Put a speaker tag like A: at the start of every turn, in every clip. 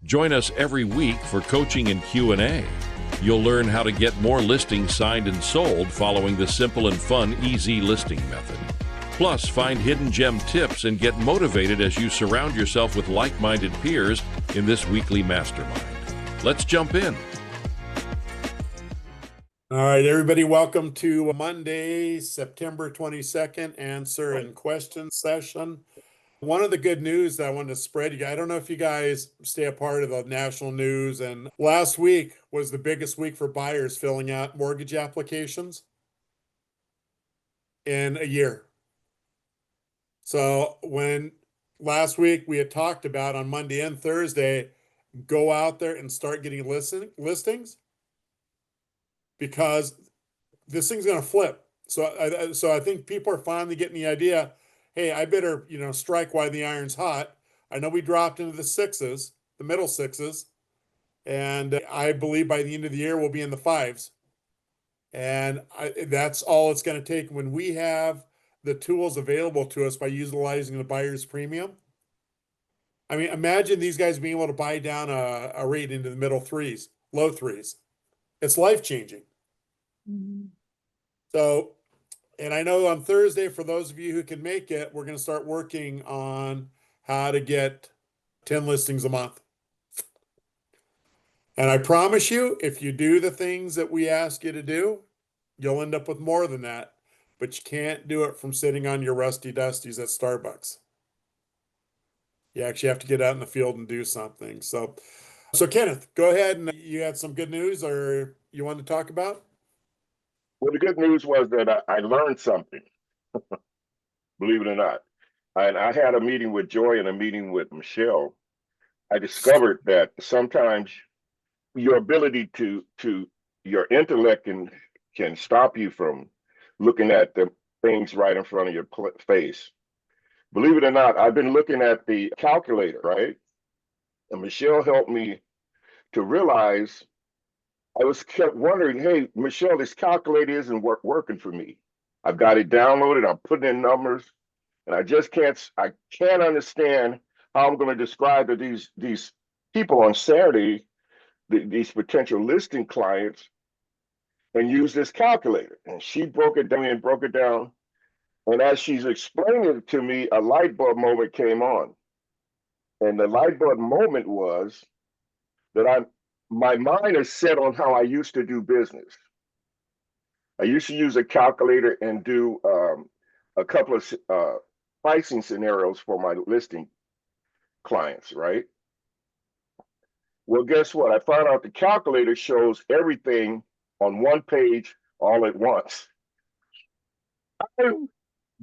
A: Join us every week for coaching and Q&A. You'll learn how to get more listings signed and sold following the simple and fun easy listing method. Plus, find hidden gem tips and get motivated as you surround yourself with like-minded peers in this weekly mastermind. Let's jump in.
B: All right, everybody, welcome to Monday, September 22nd, answer and question session. One of the good news that I wanted to spread you guys, I don't know if you guys stay a part of the national news, and last week was the biggest week for buyers filling out mortgage applications in a year. So when last week we had talked about on Monday and Thursday, go out there and start getting listings because this thing's going to flip. So I think people are finally getting the idea, hey, I better, strike while the iron's hot. I know we dropped into the sixes, the middle sixes, and I believe by the end of the year we'll be in the fives. And that's all it's going to take when we have the tools available to us by utilizing the buyer's premium. I mean, imagine these guys being able to buy down a rate into the middle threes, low threes. It's life-changing. Mm-hmm. So, and I know on Thursday, for those of you who can make it, we're going to start working on how to get 10 listings a month. And I promise you, if you do the things that we ask you to do, you'll end up with more than that. But you can't do it from sitting on your rusty dusties at Starbucks. You actually have to get out in the field and do something. So Kenneth, go ahead, and you had some good news or you want to talk about?
C: Well, the good news was that I learned something, believe it or not. And I had a meeting with Joy and a meeting with Michelle. I discovered that sometimes your ability to your intellect can stop you from looking at the things right in front of your face. Believe it or not, I've been looking at the calculator, right? And Michelle helped me to realize I kept wondering, hey, Michelle, this calculator isn't working for me. I've got it downloaded, I'm putting in numbers, and I can't understand how I'm going to describe to these people on Saturday, these potential listing clients, and use this calculator. And she broke it down. And as she's explaining it to me, a light bulb moment came on. And the light bulb moment was that my mind is set on how I used to do business. I used to use a calculator and do a couple of pricing scenarios for my listing clients, right? Well, guess what? I found out the calculator shows everything on one page all at once.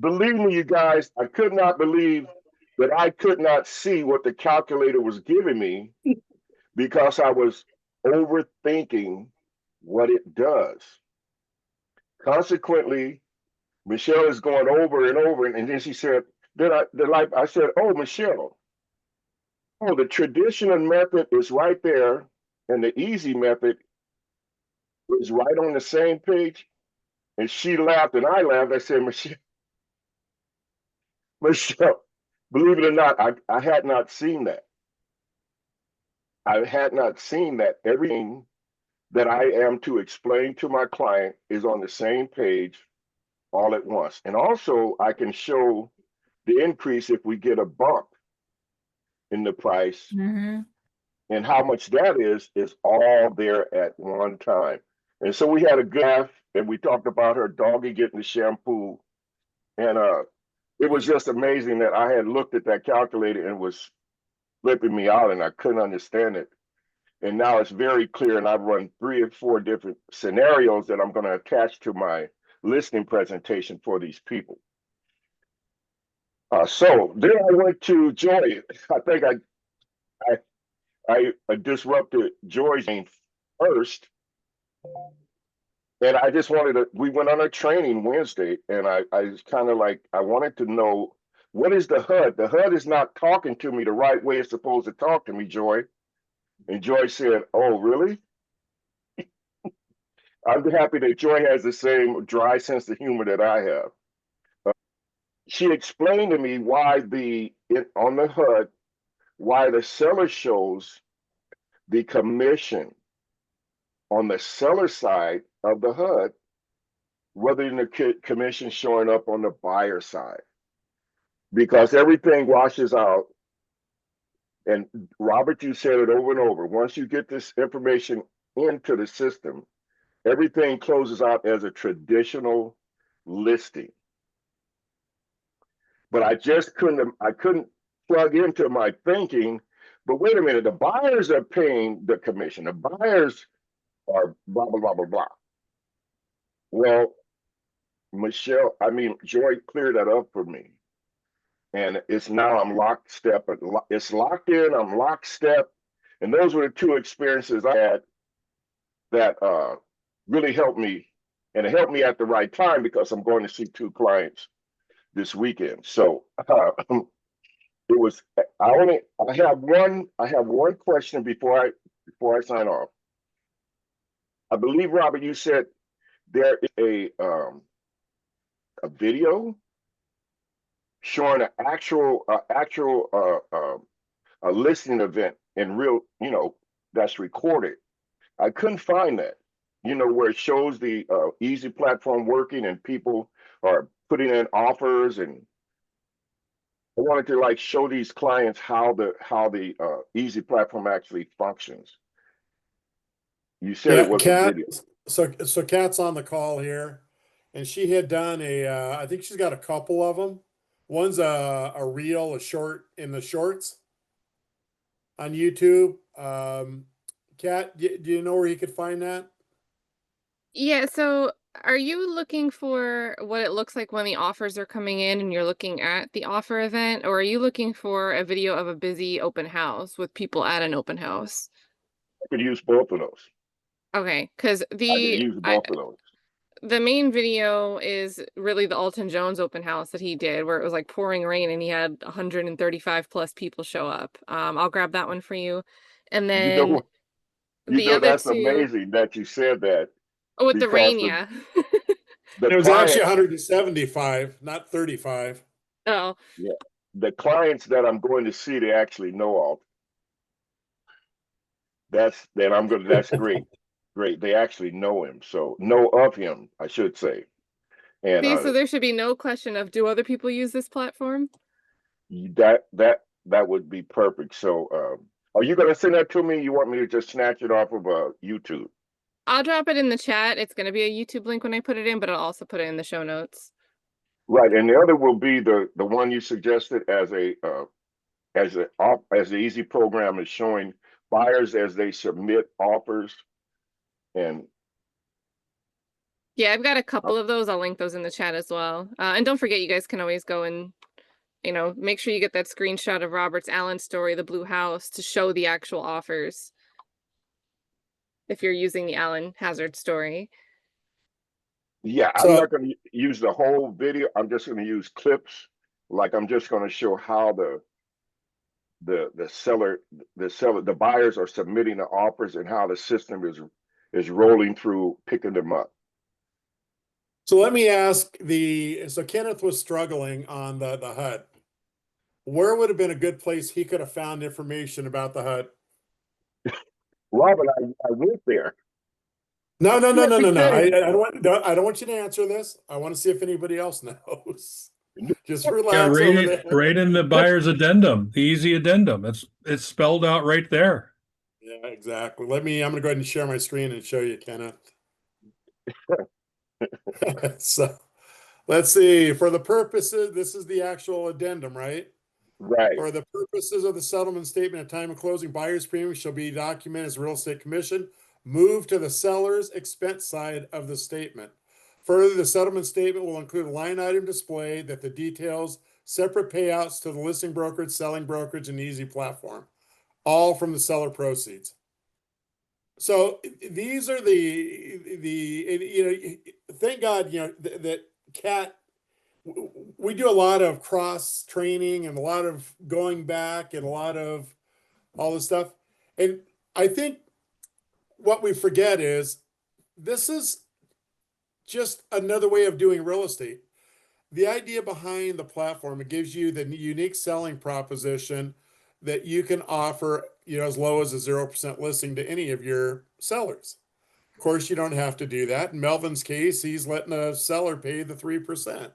C: Believe me, you guys, I could not believe that I could not see what the calculator was giving me because I was overthinking what it does. Consequently, Michelle is going over and over, and then she said, I said, oh, Michelle, oh, the traditional method is right there, and the easy method is right on the same page. And she laughed, and I laughed. I said, Michelle, believe it or not, I had not seen that. I had not seen that. Everything that I am to explain to my client is on the same page all at once. And also, I can show the increase if we get a bump in the price. Mm-hmm. And how much that is all there at one time. And so we had a good laugh, and we talked about her doggy getting the shampoo. And it was just amazing that I had looked at that calculator and was flipping me out, and I couldn't understand it. And now it's very clear, and I've run 3 or 4 different scenarios that I'm going to attach to my listing presentation for these people. So then I went to Joy. I think I disrupted Joy's name first. And I just we went on a training Wednesday, and I was kind of like, I wanted to know, what is the HUD? The HUD is not talking to me the right way it's supposed to talk to me, Joy. And Joy said, oh, really? I'm happy that Joy has the same dry sense of humor that I have. She explained to me why on the HUD, why the seller shows the commission on the seller side of the HUD rather than the commission showing up on the buyer side, because everything washes out. And Robert, you said it over and over. Once you get this information into the system, everything closes out as a traditional listing. But I couldn't plug into my thinking, but wait a minute, the buyers are paying the commission. The buyers are blah, blah, blah, blah, blah. Well, Joy cleared that up for me. And it's now I'm lockstep. It's locked in, I'm lockstep. And those were the two experiences I had that really helped me. And it helped me at the right time because I'm going to see 2 clients this weekend. So it was I have one question before I sign off. I believe, Robert, you said there is a video showing an actual a listing event in real, that's recorded. I couldn't find that, where it shows the easy platform working and people are putting in offers, and I wanted to show these clients how the easy platform actually functions. You said it was a video.
B: So Kat's on the call here, and she had done I think she's got a couple of them. One's a reel, a short in the shorts on YouTube. Kat, do you know where you could find that?
D: Yeah, so are you looking for what it looks like when the offers are coming in and you're looking at the offer event, or are you looking for a video of a busy open house with people at an open house?
C: I could use both of those.
D: Okay, because
C: I could use both of those.
D: the main video is really the Alton Jones open house that he did, where it was like pouring rain and he had 135 plus people show up. I'll grab that one for you. And then the other
C: that's
D: two,
C: amazing that you said that.
D: oh, with the rain, yeah.
B: It was actually 175, not 35.
D: Oh,
C: yeah. The clients that I'm going to see, they actually know all. That's great. Great. They actually know him. So know of him, I should say. And
D: see, so there should be no question of, do other people use this platform?
C: that would be perfect. So are you going to send that to me? You want me to just snatch it off of YouTube?
D: I'll drop it in the chat. It's going to be a YouTube link when I put it in, but I'll also put it in the show notes.
C: Right, and the other will be the one you suggested as the easy program is showing buyers as they submit offers. And
D: yeah, I've got a couple of those. I'll link those in the chat as well. And don't forget, you guys can always go and, make sure you get that screenshot of Robert's Allen story, the blue house, to show the actual offers if you're using the Allen Hazard story.
C: Yeah, I'm not going to use the whole video. I'm just going to use clips. I'm just going to show how the buyers are submitting the offers and how the system is rolling through, picking them up.
B: So let me ask so Kenneth was struggling on the HUD. Where would have been a good place he could have found information about the HUD?
C: Robert, I went there.
B: No. I don't want you to answer this. I want to see if anybody else knows. Just relax.
E: Right in the buyer's addendum, the easy addendum. It's spelled out right there.
B: Yeah, exactly. I'm going to go ahead and share my screen and show you, Kenneth. So let's see. For the purposes, this is the actual addendum, right?
C: Right.
B: For the purposes of the settlement statement at time of closing, buyer's premium shall be documented as real estate commission, moved to the seller's expense side of the statement. Further, the settlement statement will include a line item display that the details separate payouts to the listing brokerage, selling brokerage, and easy platform, all from the seller proceeds. So these are thank God, that Kat, we do a lot of cross training and a lot of going back and a lot of all this stuff. And I think what we forget is this is just another way of doing real estate. The idea behind the platform, it gives you the unique selling proposition that you can offer as low as a 0% listing to any of your sellers. Of course, you don't have to do that. In Melvin's case, he's letting a seller pay the 3%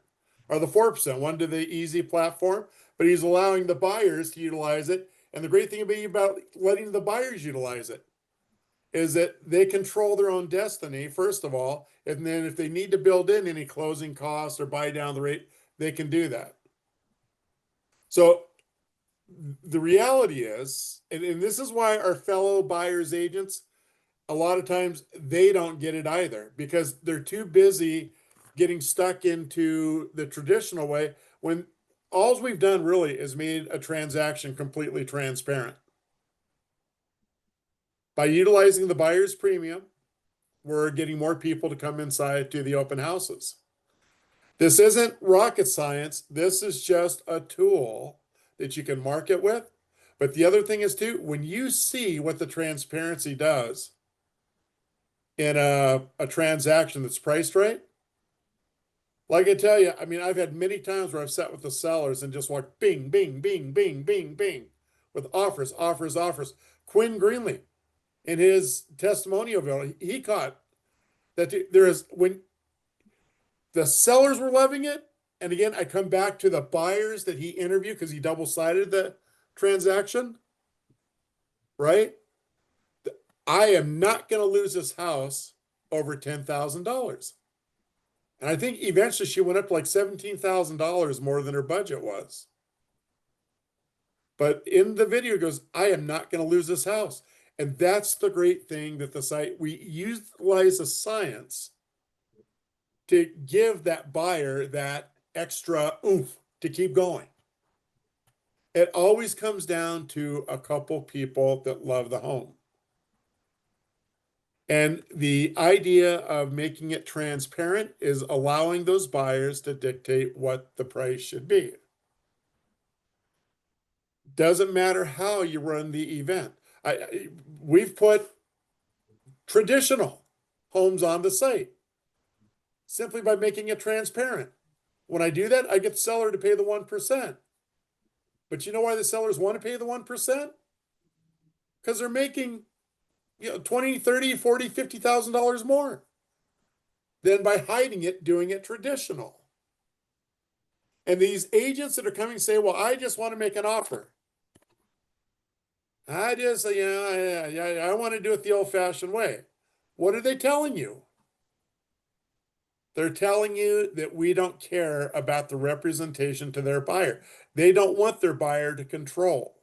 B: or the 4%, one to the easy platform, but he's allowing the buyers to utilize it. And the great thing about letting the buyers utilize it is that they control their own destiny, first of all. And then if they need to build in any closing costs or buy down the rate, they can do that. So the reality is, and this is why our fellow buyers agents, a lot of times they don't get it either, because they're too busy getting stuck into the traditional way when all we've done really is made a transaction completely transparent. By utilizing the buyer's premium, we're getting more people to come inside to the open houses. This isn't rocket science. This is just a tool that you can market with. But the other thing is too, when you see what the transparency does in a transaction that's priced right, like I tell you, I mean, I've had many times where I've sat with the sellers and just walked bing, bing, bing, bing, bing, bing, with offers, offers, offers. Quinn Greenlee, in his testimonial video, he caught that there is, when the sellers were loving it, and again, I come back to the buyers that he interviewed because he double-sided the transaction, right? I am not going to lose this house over $10,000. And I think eventually she went up to like $17,000 more than her budget was. But in the video it goes, I am not going to lose this house. And that's the great thing that the site, we utilize the science to give that buyer that extra oomph to keep going. It always comes down to a couple people that love the home. And the idea of making it transparent is allowing those buyers to dictate what the price should be. Doesn't matter how you run the event. We've put traditional homes on the site simply by making it transparent. When I do that, I get the seller to pay the 1%. But you know why the sellers want to pay the 1%? Because they're making $20, $30, $40, $50,000 more than by hiding it, doing it traditional. And these agents that are coming say, well, I just want to make an offer. I just, I want to do it the old-fashioned way. What are they telling you? They're telling you that we don't care about the representation to their buyer. They don't want their buyer to control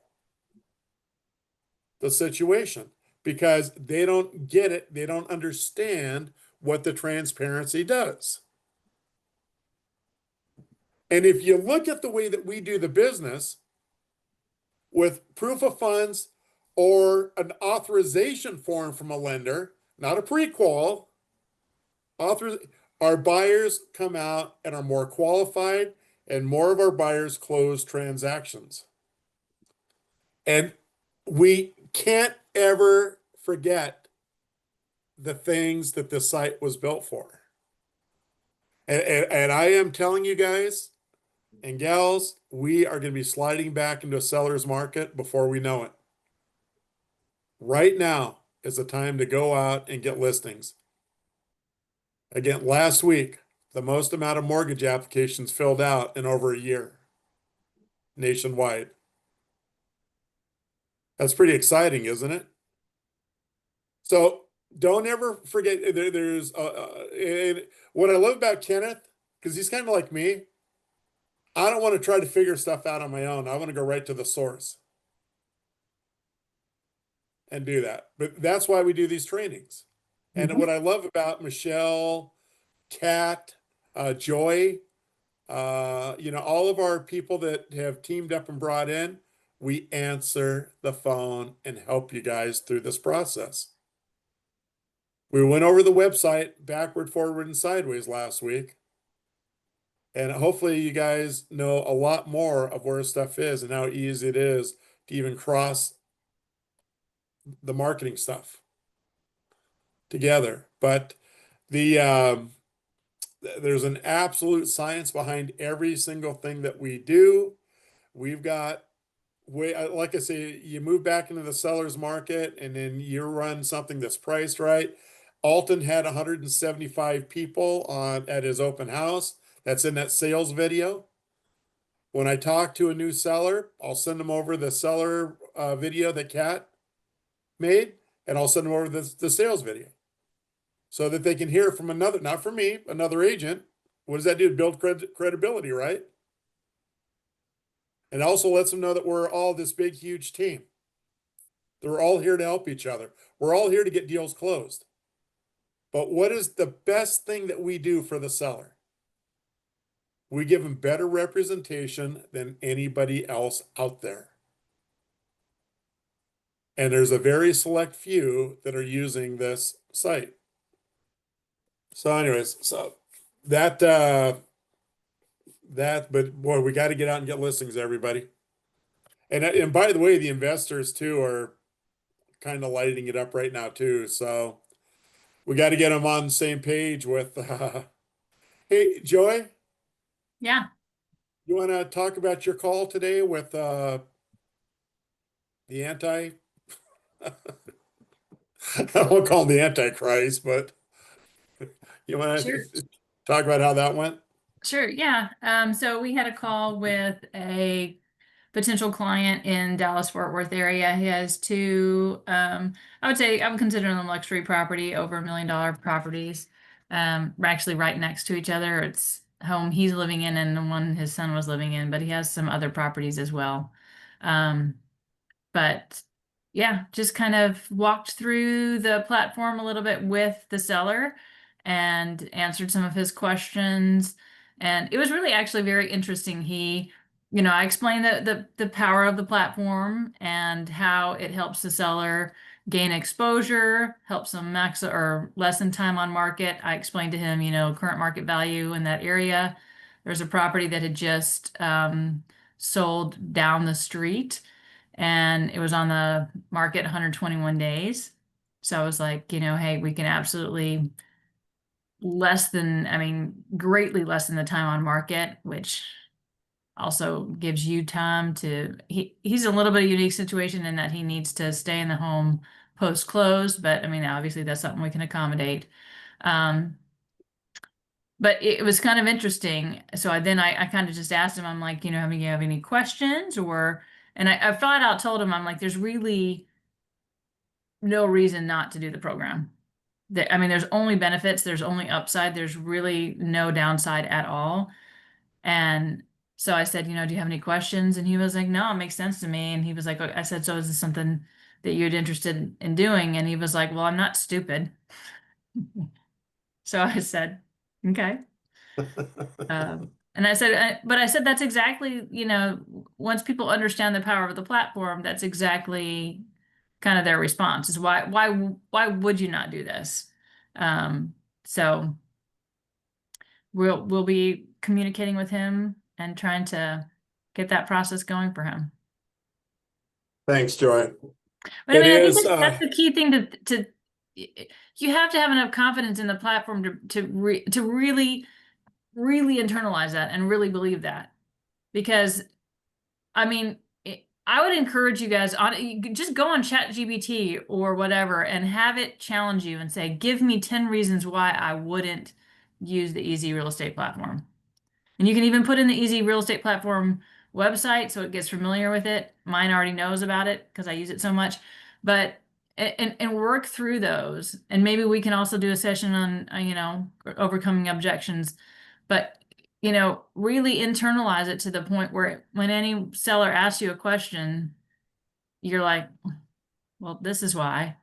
B: the situation because they don't get it. They don't understand what the transparency does. And if you look at the way that we do the business with proof of funds or an authorization form from a lender, not a pre-qual, our buyers come out and are more qualified, and more of our buyers close transactions. And we can't ever forget the things that the site was built for. And I am telling you guys and gals, we are going to be sliding back into a seller's market before we know it. Right now is the time to go out and get listings. Again, last week, the most amount of mortgage applications filled out in over a year nationwide. That's pretty exciting, isn't it? So don't ever forget, there's what I love about Kenneth, because he's kind of like me. I don't want to try to figure stuff out on my own. I want to go right to the source and do that. But that's why we do these trainings. And what I love about Michelle, Kat, Joy, all of our people that have teamed up and brought in, we answer the phone and help you guys through this process. We went over the website backward, forward, and sideways last week. And hopefully you guys know a lot more of where stuff is and how easy it is to even cross the marketing stuff together. But there's an absolute science behind every single thing that we do. We've got like I say, you move back into the seller's market and then you run something that's priced right. Alton had 175 people at his open house. That's in that sales video. When I talk to a new seller, I'll send them over the seller video that Kat made, and I'll send them over the sales video so that they can hear from another, not from me, another agent. What does that do? Build credibility, right? And also lets them know that we're all this big, huge team. That we're all here to help each other. We're all here to get deals closed. But what is the best thing that we do for the seller? We give them better representation than anybody else out there. And there's a very select few that are using this site. So anyways, so but boy, we got to get out and get listings, everybody. And by the way, the investors too are kind of lighting it up right now too. So we got to get them on the same page with, hey, Joy,
F: Yeah,
B: you want to talk about your call today with the I won't call him the Antichrist, but you want to
F: Sure.
B: talk about how that went?
F: sure. Yeah. So we had a call with a potential client in Dallas Fort Worth area. He has two, I would consider them luxury property, over $1 million properties. Actually right next to each other. It's home he's living in and the one his son was living in, but he has some other properties as well. But yeah, just kind of walked through the platform a little bit with the seller and answered some of his questions. And it was really actually very interesting. I explained the power of the platform and how it helps the seller gain exposure, helps them max or lessen time on market. I explained to him, current market value in that area. There's a property that had just sold down the street and it was on the market 121 days. So I was like, hey, we can absolutely greatly lessen the time on market, which also gives you time he's a little bit of a unique situation in that he needs to stay in the home post close, but obviously that's something we can accommodate. But it was kind of interesting. So I kind of just asked him, I'm like, you have any questions and I flat out told him, I'm like, there's really no reason not to do the program. There's only benefits, there's only upside, there's really no downside at all. And so I said, do you have any questions? And he was like, no, it makes sense to me. And he was like, I said, so is this something that you're interested in doing? And he was like, well, I'm not stupid. So I said, okay. And I said, that's exactly, once people understand the power of the platform, that's exactly kind of their response is why would you not do this? So we'll be communicating with him and trying to get that process going for him.
B: Thanks, Joy.
F: But I think that's the key thing to you have to have enough confidence in the platform to really internalize that and really believe that. Because I would encourage you guys just go on ChatGPT or whatever and have it challenge you and say, give me 10 reasons why I wouldn't use the Easy Real Estate platform. And you can even put in the Easy Real Estate platform website so it gets familiar with it. Mine already knows about it because I use it so much. But and work through those. And maybe we can also do a session on overcoming objections. But really internalize it to the point where when any seller asks you a question, you're like, well, this is why.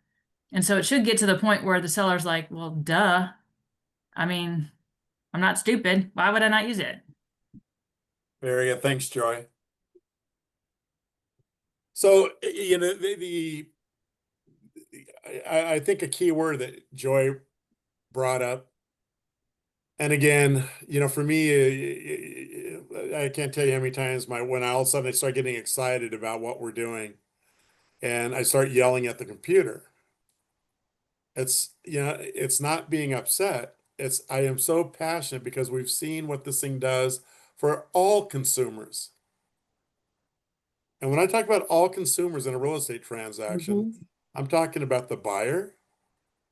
F: And so it should get to the point where the seller's like, well, duh. I'm not stupid. Why would I not use it?
B: Very good. Thanks, Joy. So, I think a key word that Joy brought up, and again, for me, I can't tell you how many times when all of a sudden I start getting excited about what we're doing and I start yelling at the computer. It's not being upset. I am so passionate because we've seen what this thing does for all consumers. And when I talk about all consumers in a real estate transaction,
G: Mhm.
B: I'm talking about the buyer,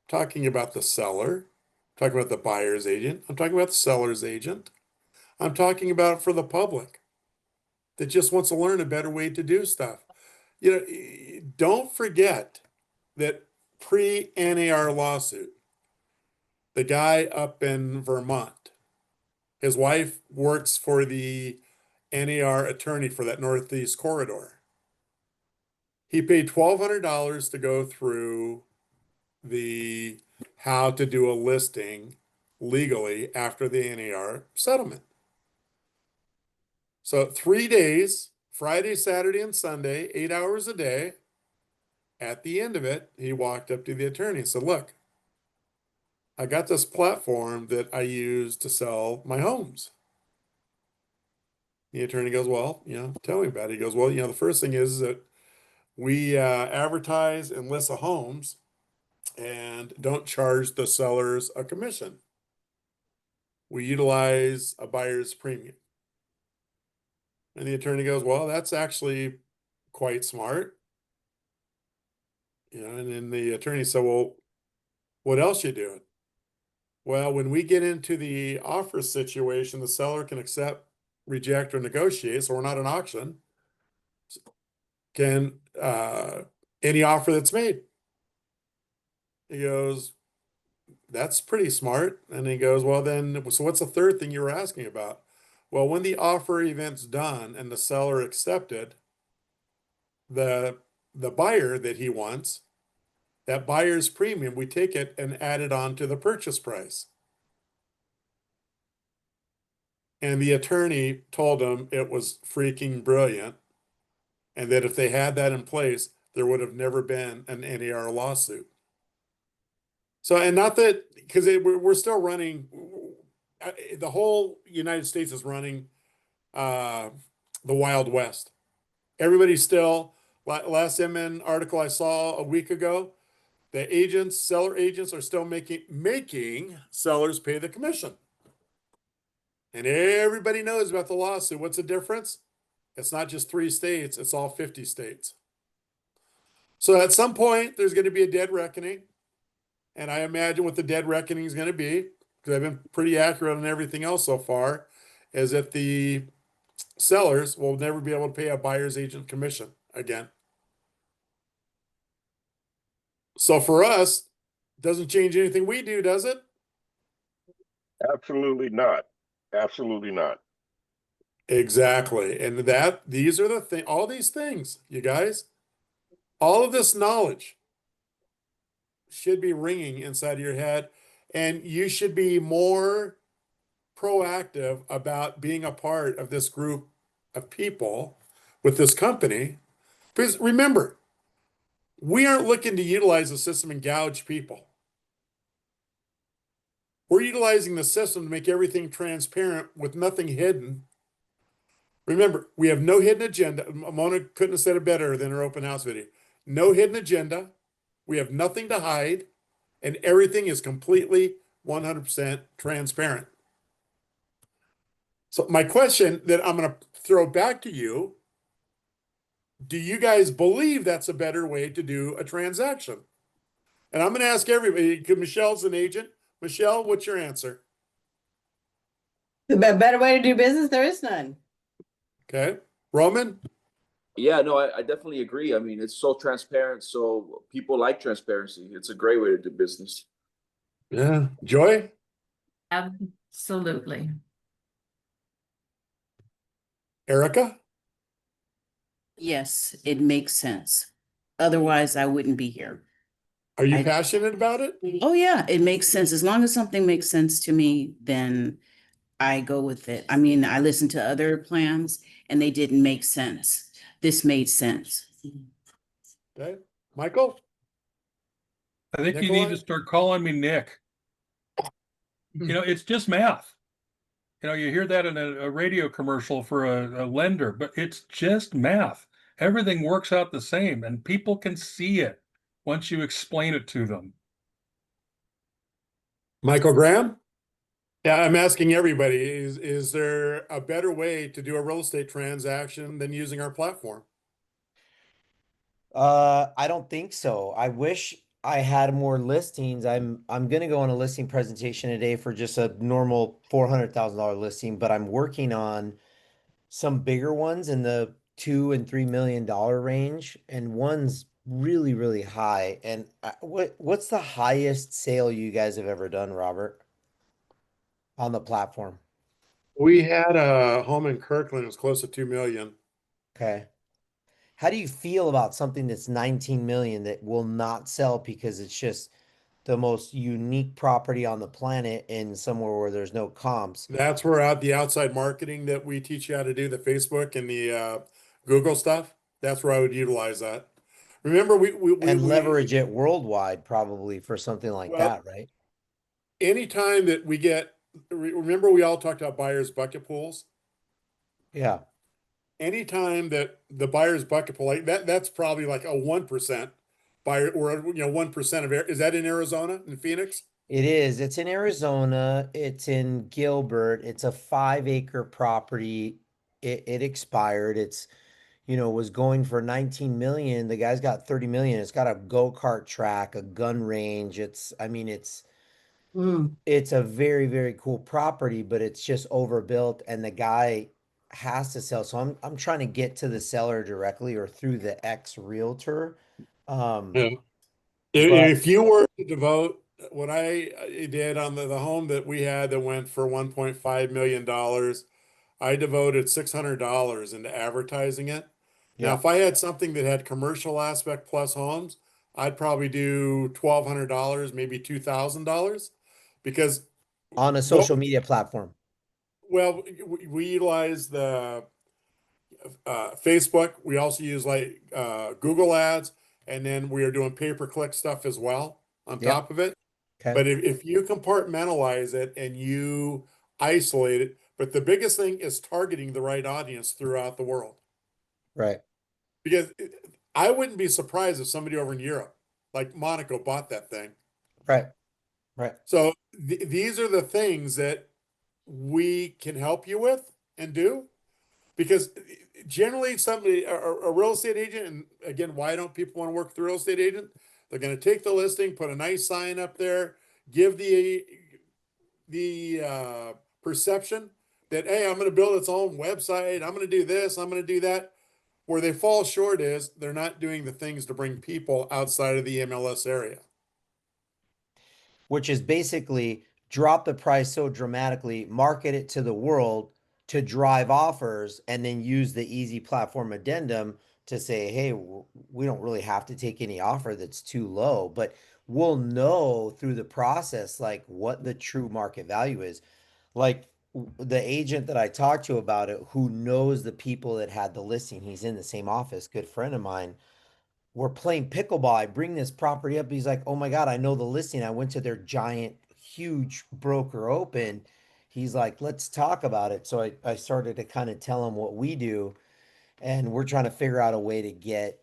B: talking about the seller, talking about the buyer's agent, I'm talking about the seller's agent. I'm talking about for the public that just wants to learn a better way to do stuff. You know, don't forget that pre-NAR lawsuit, the guy up in Vermont, his wife works for the NAR attorney for that Northeast corridor. He paid $1,200 to go through the how to do a listing legally after the NAR settlement. So 3 days, Friday, Saturday, and Sunday, 8 hours a day. At the end of it, he walked up to the attorney and said, look, I got this platform that I use to sell my homes. The attorney goes, well, tell me about it. He goes, well, the first thing is that we advertise and list the homes and don't charge the sellers a commission. We utilize a buyer's premium. And the attorney goes, well, that's actually quite smart. And then the attorney said, well, what else you doing? Well, when we get into the offer situation, the seller can accept, reject, or negotiate. So we're not an auction. Can any offer that's made. He goes, that's pretty smart. And he goes, well, then, so what's the third thing you were asking about? Well, when the offer event's done and the seller accepted the buyer that he wants, that buyer's premium, we take it and add it on to the purchase price. And the attorney told him it was freaking brilliant. And that if they had that in place, there would have never been an NAR lawsuit. So, and not that, because we're still running, the whole United States is running the Wild West. Everybody's still, last MN article I saw a week ago, the seller agents are still making sellers pay the commission. And everybody knows about the lawsuit. What's the difference? It's not just 3 states, it's all 50 states. So at some point, there's going to be a dead reckoning. And I imagine what the dead reckoning is going to be, because I've been pretty accurate on everything else so far, is that the sellers will never be able to pay a buyer's agent commission again. So for us, it doesn't change anything we do, does it?
C: Absolutely not. Absolutely not.
B: Exactly. And these are the all these things, you guys, all of this knowledge should be ringing inside of your head, and you should be more proactive about being a part of this group of people with this company. Because remember, we aren't looking to utilize the system and gouge people. We're utilizing the system to make everything transparent with nothing hidden. Remember, we have no hidden agenda. Mona couldn't have said it better than her open house video. No hidden agenda. We have nothing to hide, and everything is completely 100% transparent. So my question that I'm going to throw back to you, do you guys believe that's a better way to do a transaction? And I'm going to ask everybody, Michelle's an agent. Michelle, what's your answer?
G: The better way to do business, there is none.
B: Okay. Roman?
H: Yeah, no, I definitely agree. I mean, it's so transparent. So people like transparency. It's a great way to do business.
B: Yeah. Joy?
F: Absolutely.
B: Erica?
I: Yes, it makes sense. Otherwise, I wouldn't be here.
B: Are you passionate about it?
I: Oh, yeah, it makes sense. As long as something makes sense to me, then I go with it. I mean, I listened to other plans and they didn't make sense. This made sense.
B: Okay. Michael?
E: I think you
B: Nikolai?
E: need to start calling me Nick. It's just math. You hear that in a radio commercial for a lender, but it's just math. Everything works out the same, and people can see it once you explain it to them.
B: Michael Graham? Yeah, I'm asking everybody, is there a better way to do a real estate transaction than using our platform?
J: I don't think so. I wish I had more listings. I'm gonna go on a listing presentation today for just a normal $400,000 listing, but I'm working on some bigger ones in the $2 and $3 million range, and one's really, really high. And what's the highest sale you guys have ever done, Robert, on the platform?
B: We had a home in Kirkland, it was close to 2 million.
J: Okay. How do you feel about something that's 19 million that will not sell because it's just the most unique property on the planet in somewhere where there's no comps
B: That's where the outside marketing that we teach you how to do, the Facebook and the Google stuff, that's where I would utilize that. Remember,
J: and leverage it worldwide probably for something like
B: well,
J: that, right?
B: anytime that we get, remember we all talked about buyer's bucket pools?
J: Yeah.
B: Anytime that the buyer's bucket pool, like that's probably like a 1% buyer, or 1% of, is that in Arizona, in Phoenix?
J: It is. It's in Arizona. It's in Gilbert. It's a 5 acre property. It expired. It's, was going for 19 million. The guy's got 30 million. It's got a go-kart track, a gun range. I mean, it's a very, very cool property, but it's just overbuilt and the guy has to sell. So I'm trying to get to the seller directly or through the ex realtor.
B: Yeah.
J: But
B: If you were to devote what I did on the home that we had that went for $1.5 million, I devoted $600 into advertising it. Now,
J: yeah,
B: if I had something that had commercial aspect plus homes, I'd probably do $1,200, maybe $2,000, because
J: on a
B: what,
J: social media platform.
B: well, we utilize the Facebook. We also use like Google Ads, and then we are doing pay-per-click stuff as well on
J: Yeah.
B: top of it.
J: Okay.
B: But if you compartmentalize it and you isolate it, but the biggest thing is targeting the right audience throughout the world.
J: Right.
B: Because I wouldn't be surprised if somebody over in Europe, like Monaco, bought that thing.
J: Right. Right.
B: So these are the things that we can help you with and do. Because generally a real estate agent, and again, why don't people want to work with a real estate agent? They're going to take the listing, put a nice sign up there, give the perception that, hey, I'm going to build its own website, I'm going to do this, I'm going to do that. Where they fall short is they're not doing the things to bring people outside of the MLS area.
J: Which is basically drop the price so dramatically, market it to the world to drive offers, and then use the easy platform addendum to say, hey, we don't really have to take any offer that's too low, but we'll know through the process like what the true market value is. Like the agent that I talked to about it, who knows the people that had the listing, he's in the same office, good friend of mine. We're playing pickleball. I bring this property up. He's like, oh my God, I know the listing. I went to their giant, huge broker open. He's like, let's talk about it. So I started to kind of tell him what we do. And we're trying to figure out a way to get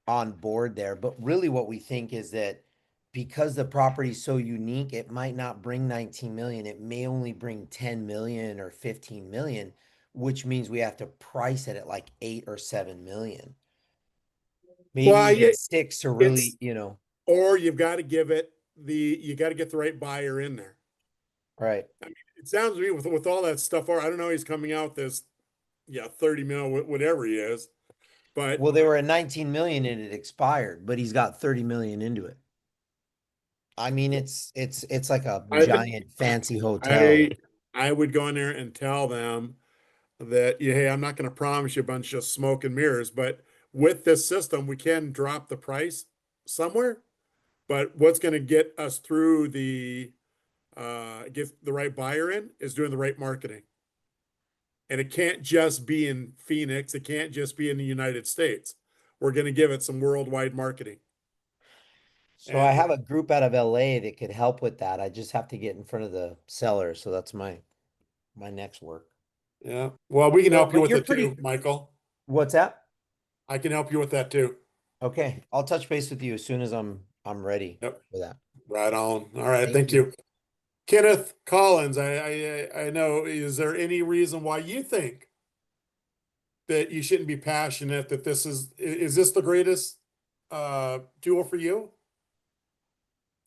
J: on board there. But really what we think is that because the property is so unique, it might not bring 19 million. It may only bring 10 million or 15 million, which means we have to price it at like 8 or 7 million. Maybe
B: Well,
J: even 6 to really,
B: or you've got to give it you got to get the right buyer in there.
J: right.
B: I mean, it sounds to me with all that stuff, or I don't know, he's coming out this, 30 mil, whatever he is. But
J: Well, they were at 19 million and it expired, but he's got 30 million into it. I mean, it's like a giant fancy hotel.
B: I would go in there and tell them that, hey, I'm not going to promise you a bunch of smoke and mirrors, but with this system, we can drop the price somewhere. But what's going to get us through get the right buyer in is doing the right marketing. And it can't just be in Phoenix. It can't just be in the United States. We're going to give it some worldwide marketing.
J: So I have a group out of LA that could help with that. I just have to get in front of the seller. So that's my next work.
B: Yeah. Well, we can help you with it too, Michael.
J: What's that?
B: I can help you with that too.
J: Okay. I'll touch base with you as soon as I'm ready for that.
B: Right on. All right. Thank you. Kenneth Collins, I know, is there any reason why you think that you shouldn't be passionate that is this the greatest tool for you?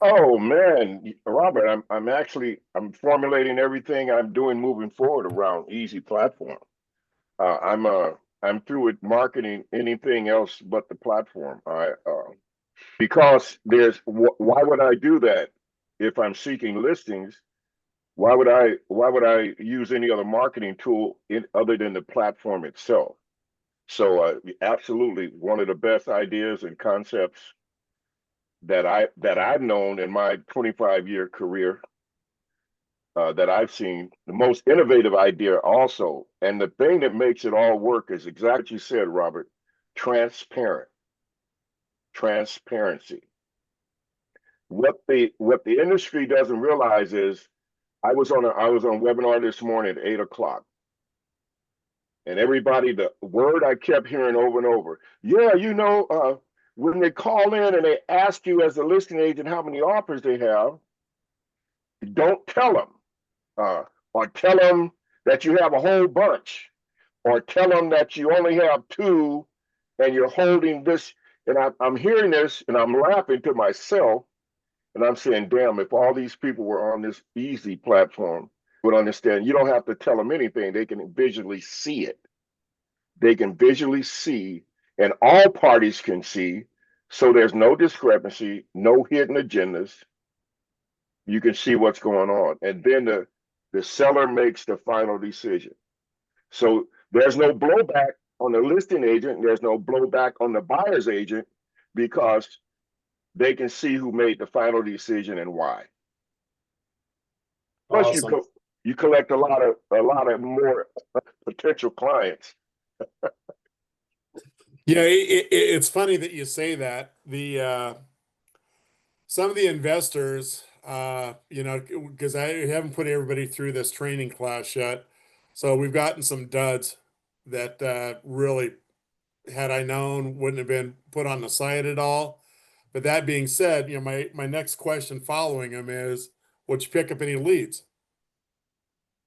C: Oh man, Robert, I'm formulating everything I'm doing moving forward around easy platform. I'm through with marketing anything else but the platform. Because why would I do that if I'm seeking listings? Why would I use any other marketing tool other than the platform itself? So absolutely one of the best ideas and concepts that I've known in my 25-year career, that I've seen, the most innovative idea also, and the thing that makes it all work is exactly what you said, Robert. Transparency. What the industry doesn't realize is I was on a webinar this morning at 8 o'clock, and everybody, the word I kept hearing over and over, yeah, when they call in and they ask you as a listing agent how many offers they have, don't tell them, or tell them that you have a whole bunch, or tell them that you only have two and you're holding this. And I'm hearing this and I'm laughing to myself, and I'm saying, damn, if all these people were on this easy platform, would understand you don't have to tell them anything. They can visually see it. They can visually see, and all parties can see. So there's no discrepancy, no hidden agendas. You can see what's going on. And then the seller makes the final decision. So there's no blowback on the listing agent. There's no blowback on the buyer's agent, because they can see who made the final decision and why. Plus,
B: Awesome.
C: you collect a lot of more potential clients.
B: Yeah, it's funny that you say that. Some of the investors, because I haven't put everybody through this training class yet, so we've gotten some duds that really, had I known, wouldn't have been put on the site at all. But that being said, my next question following them is, would you pick up any leads?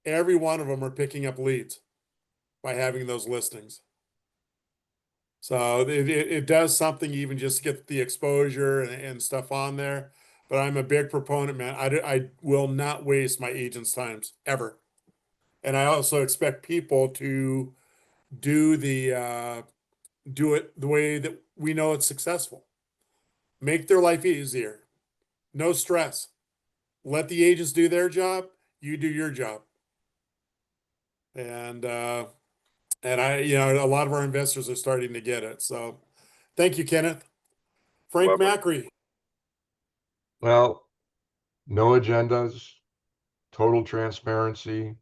B: Every one of them are picking up leads by having those listings. So it does something even just to get the exposure and stuff on there. But I'm a big proponent, man. I will not waste my agents' times ever. And I also expect people to do do it the way that we know it's successful. Make their life easier. No stress. Let the agents do their job. You do your job. And a lot of our investors are starting to get it. So thank you, Kenneth. Frank Macri.
K: Well, no agendas, total transparency.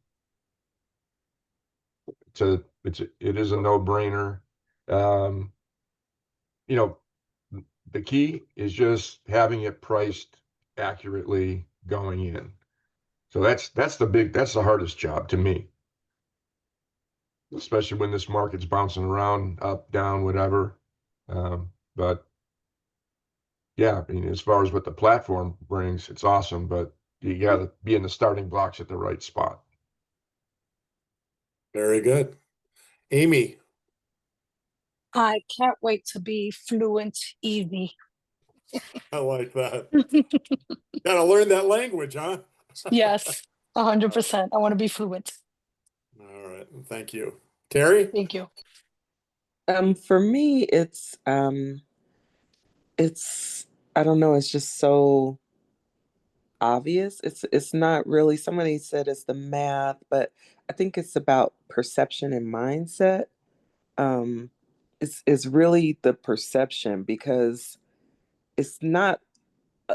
K: It is a no-brainer. The key is just having it priced accurately going in. So that's the hardest job to me, especially when this market's bouncing around, up, down, whatever. But yeah, I mean, as far as what the platform brings, it's awesome, but you got to be in the starting blocks at the right spot.
B: Very good. Amy.
L: I can't wait to be fluent easy.
B: I like that. Gotta learn that language, huh?
L: Yes, 100%. I want to be fluent.
B: All right. Thank you. Terry?
L: Thank you.
M: For me, it's I don't know, it's just so obvious. It's not really, somebody said it's the math, but I think it's about perception and mindset. It's really the perception, because it's not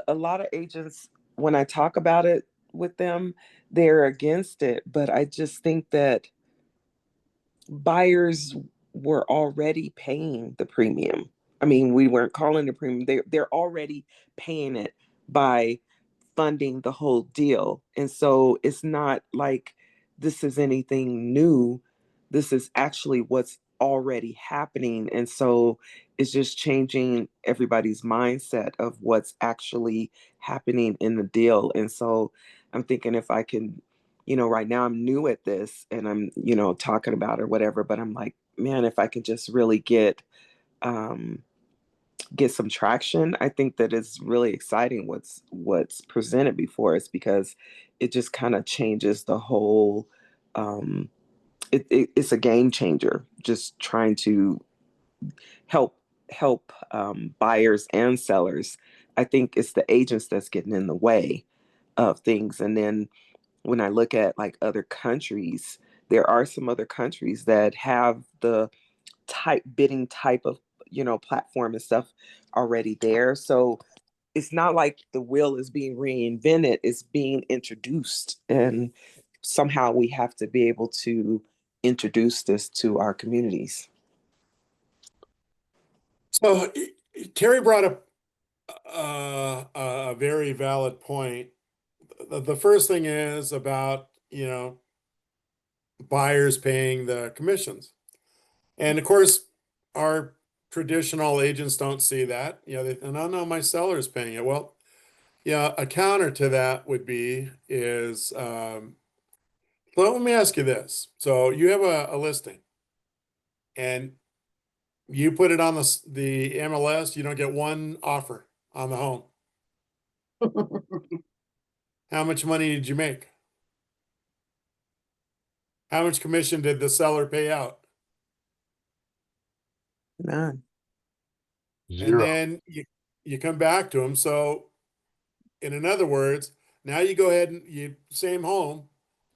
M: a lot of agents, when I talk about it with them, they're against it, but I just think that buyers were already paying the premium. I mean, we weren't calling the premium. They're already paying it by funding the whole deal. And so it's not like this is anything new. This is actually what's already happening. And so it's just changing everybody's mindset of what's actually happening in the deal. And so I'm thinking, if I can, right now I'm new at this and I'm, talking about or whatever, but I'm like, man, if I could just really get get some traction. I think that it's really exciting what's presented before us, because it just kind of changes the whole. It's a game changer. Just trying to help buyers and sellers. I think it's the agents that's getting in the way of things. And then when I look at like other countries, there are some other countries that have the bidding type of platform and stuff already there. So it's not like the wheel is being reinvented, it's being introduced, and somehow we have to be able to introduce this to our communities.
B: So Terry brought up a very valid point. The first thing is about, buyers paying the commissions. And of course, our traditional agents don't see that. No, my seller's paying it. Well, a counter to that would be well, let me ask you this. So you have a listing and you put it on the MLS, you don't get one offer on the home. How much money did you make? How much commission did the seller pay out?
M: None.
K: Zero.
B: And then you come back to them. So in other words, now you go ahead and same home,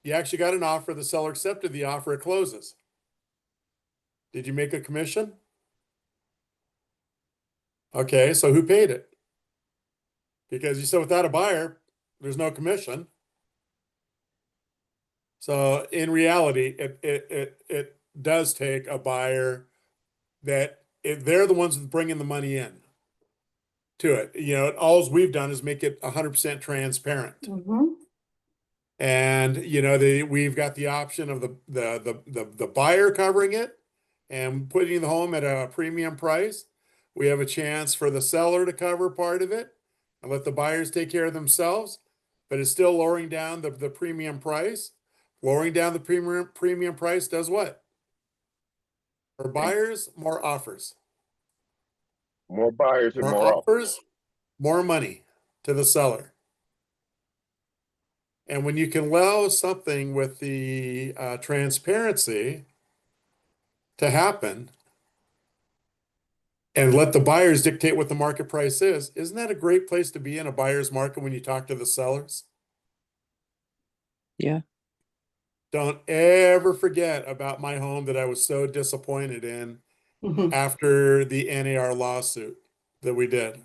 B: you actually got an offer, the seller accepted the offer, it closes. Did you make a commission? Okay, so who paid it? Because you said without a buyer, there's no commission. So in reality, it does take a buyer that they're the ones bringing the money in to it. All we've done is make it 100% transparent.
G: Mm-hmm.
B: And we've got the option of the buyer covering it and putting the home at a premium price. We have a chance for the seller to cover part of it and let the buyers take care of themselves, but it's still lowering down the premium price. Lowering down the premium price does what? For buyers, more offers.
C: More buyers and
B: More
C: more
B: offers, more money to the seller. And when you can allow something with the transparency to happen and let the buyers dictate what the market price is, isn't that a great place to be in a buyer's market when you talk to the sellers?
M: Yeah.
B: Don't ever forget about my home that I was so disappointed in after the NAR lawsuit that we did.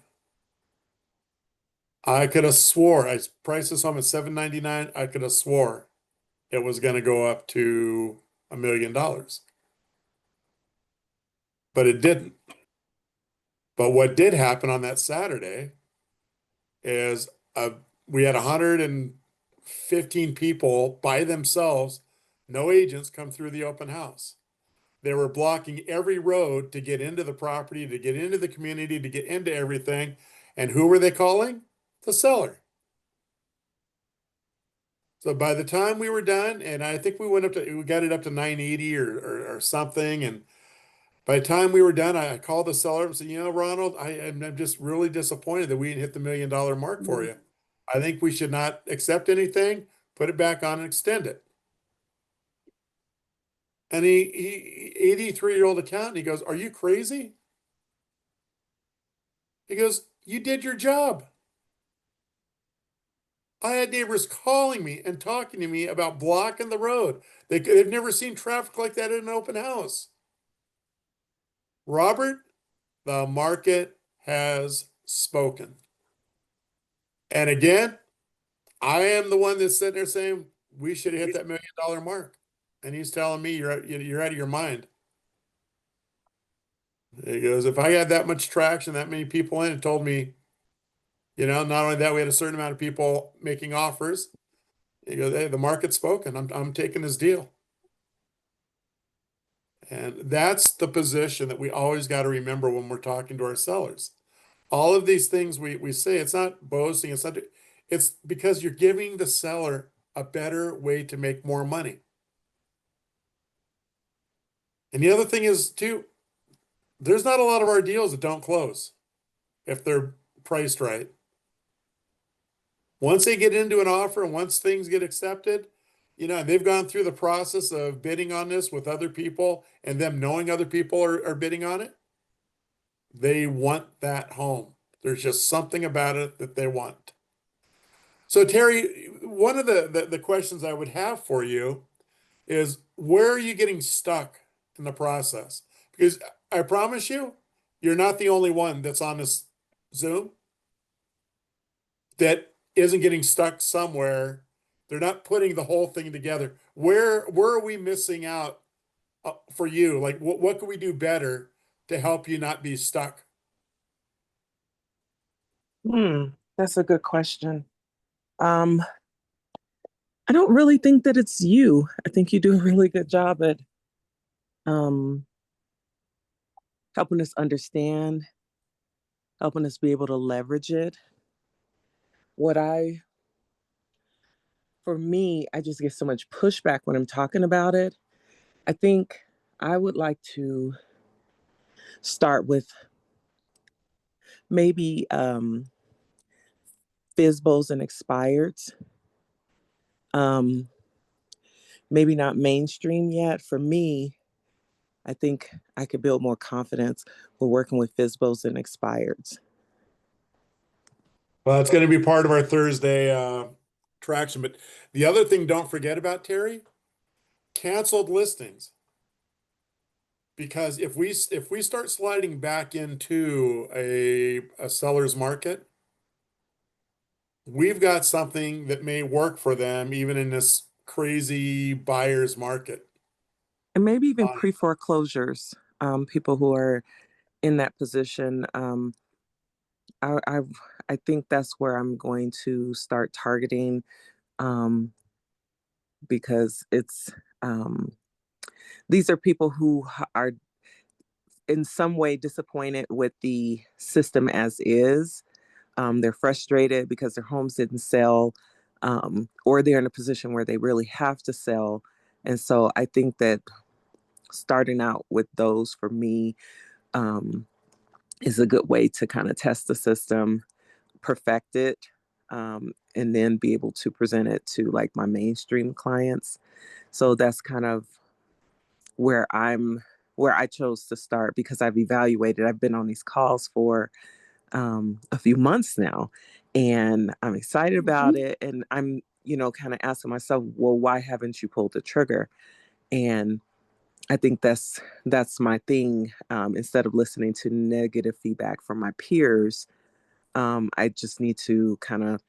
B: I could have swore I priced this home at $799. I could have swore it was going to go up to $1 million, but it didn't. But what did happen on that Saturday is we had 115 people by themselves, no agents, come through the open house. They were blocking every road to get into the property, to get into the community, to get into everything. And who were they calling? The seller. So by the time we were done, and I think we got it up to 980 or something. And by the time we were done, I called the seller and said, Ronald, I'm just really disappointed that we didn't hit the $1 million mark for you. I think we should not accept anything, put it back on and extend it. And he 83-year-old accountant, he goes, are you crazy? He goes, you did your job. I had neighbors calling me and talking to me about blocking the road. They've never seen traffic like that in an open house. Robert, the market has spoken. And again, I am the one that's sitting there saying we should have hit that $1 million mark. And he's telling me you're out of your mind. He goes, if I had that much traction, that many people in, it told me, not only that, we had a certain amount of people making offers. He goes, hey, the market's spoken. I'm taking this deal. And that's the position that we always got to remember when we're talking to our sellers. All of these things we say, it's not boasting, it's because you're giving the seller a better way to make more money. And the other thing is too, there's not a lot of our deals that don't close. if they're priced right. Once they get into an offer and once things get accepted, you know, they've gone through the process of bidding on this with other people and them knowing other people are bidding on it. They want that home. There's just something about it that they want. So Terry, one of the questions I would have for you is, where are you getting stuck in the process? Because I promise you, you're not the only one that's on this Zoom that isn't getting stuck somewhere. They're not putting the whole thing together. Where are we missing out for you? Like, what can we do better to help you not be stuck?
M: That's a good question. I don't really think that it's you. I think you do a really good job at helping us understand, helping us be able to leverage it. For me, I just get so much pushback when I'm talking about it. I think I would like to start with maybe FSBOs and expireds. Maybe not mainstream yet. For me, I think I could build more confidence with working with FSBOs and expireds.
B: Well, it's going to be part of our Thursday traction. But the other thing, don't forget about, Terry, canceled listings. Because if we start sliding back into a seller's market, we've got something that may work for them even in this crazy buyer's market.
M: And maybe even pre-foreclosures, people who are in that position. I think that's where I'm going to start targeting, because it's these are people who are in some way disappointed with the system as is. They're frustrated because their homes didn't sell, or they're in a position where they really have to sell. And so I think that starting out with those, for me, is a good way to kind of test the system, perfect it, and then be able to present it to like my mainstream clients. So that's kind of where I chose to start, because I've evaluated. I've been on these calls for a few months now, and I'm excited about it. And I'm, kind of asking myself, well, why haven't you pulled the trigger? And I think that's my thing. Instead of listening to negative feedback from my peers, I just need to kind of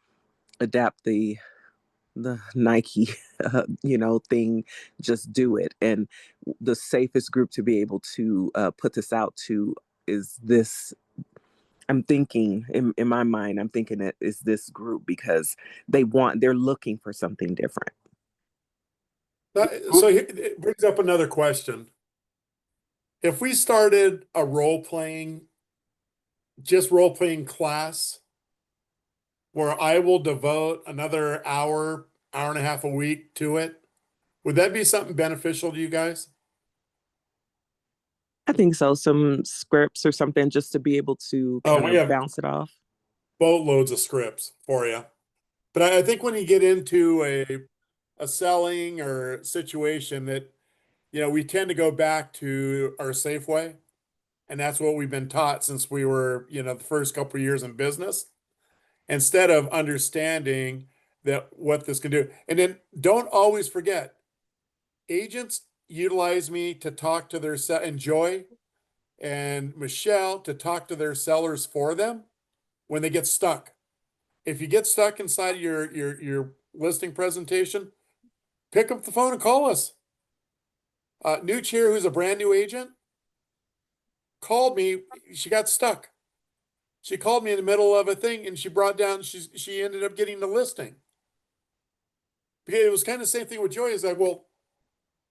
M: adapt the Nike, thing, just do it. And the safest group to be able to put this out to is this. I'm thinking in my mind, I'm thinking it is this group, because they're looking for something different.
B: So it brings up another question. If we started a role-playing class where I will devote another hour and a half a week to it, would that be something beneficial to you guys?
M: I think so. Some scripts or something, just to be able to kind of bounce it off.
B: Boatloads of scripts for you. But I think when you get into a selling or situation that, we tend to go back to our safe way. And that's what we've been taught since we were, the first couple of years in business, instead of understanding that what this can do. And then don't always forget, agents utilize me to talk to their and Joy and Michelle to talk to their sellers for them when they get stuck. If you get stuck inside of your listing presentation, pick up the phone and call us. Nooch here, who's a brand new agent, called me. She got stuck. She called me in the middle of a thing, and she ended up getting the listing. Because it was kind of the same thing with Joy. Is like, well,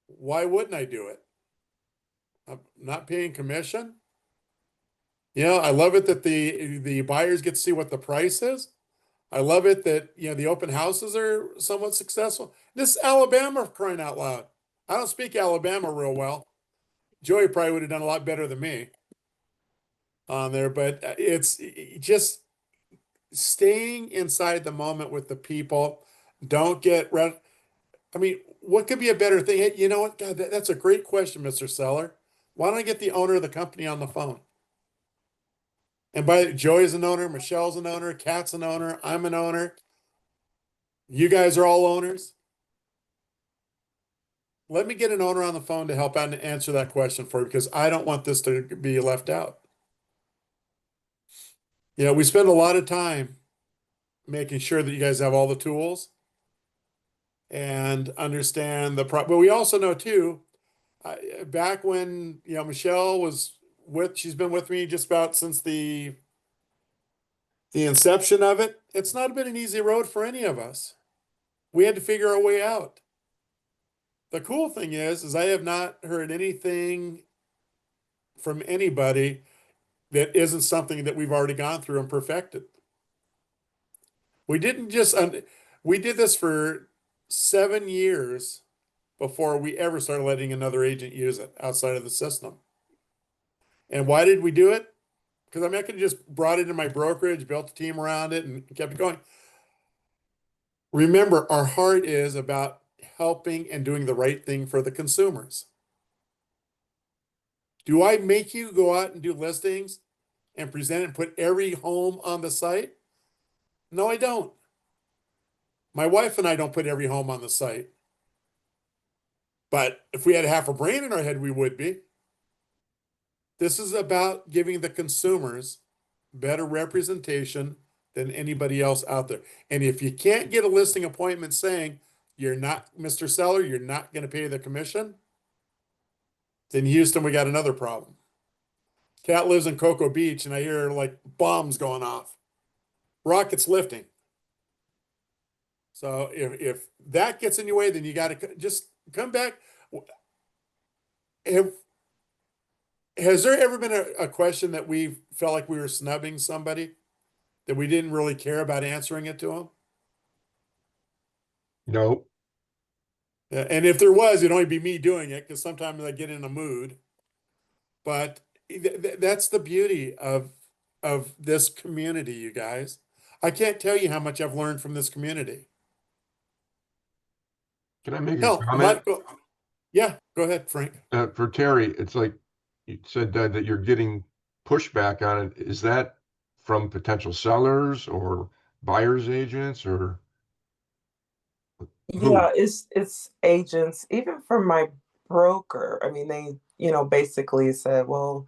B: why wouldn't I do it? I'm not paying commission. I love it that the buyers get to see what the price is. I love it that, the open houses are somewhat successful. This is Alabama, crying out loud. I don't speak Alabama real well. Joey probably would have done a lot better than me. on there, but it's just staying inside the moment with the people. Don't get red. I mean, what could be a better thing? Hey, you know what? God, that's a great question, Mr. Seller. Why don't I get the owner of the company on the phone? And by Joey's an owner, Michelle's an owner, Kat's an owner, I'm an owner. You guys are all owners. Let me get an owner on the phone to help out and answer that question for you, because I don't want this to be left out. You know, we spend a lot of time making sure that you guys have all the tools and understand the but we also know too, back when, you know, Michelle was she's been with me just about since the inception of it. It's not been an easy road for any of us. We had to figure our way out. The cool thing is I have not heard anything from anybody that isn't something that we've already gone through and perfected. We didn't just, we did this for 7 years before we ever started letting another agent use it outside of the system. And why did we do it? Because I mean, I could have just brought it in my brokerage, built a team around it, and kept it going. Remember, our heart is about helping and doing the right thing for the consumers. Do I make you go out and do listings and present it and put every home on the site? No, I don't. My wife and I don't put every home on the site. But if we had half a brain in our head, we would be. This is about giving the consumers better representation than anybody else out there. And if you can't get a listing appointment saying you're not, Mr. Seller, you're not going to pay the commission, then Houston, we got another problem. Kat lives in Cocoa Beach, and I hear like bombs going off, rockets lifting. So if that gets in your way, then you got to just come back. Has there ever been a question that we felt like we were snubbing somebody, that we didn't really care about answering it to them?
K: No.
B: And if there was, it'd only be me doing it, because sometimes I get in a mood. But that's the beauty of this community, you guys. I can't tell you how much I've learned from this community.
K: Can I make a comment?
B: Michael, yeah, go ahead, Frank.
K: For Terry, it's like you said that you're getting pushback on it. Is that from potential sellers or buyers agents or? Who?
M: Yeah, it's agents, even from my broker. I mean, they, basically said, well,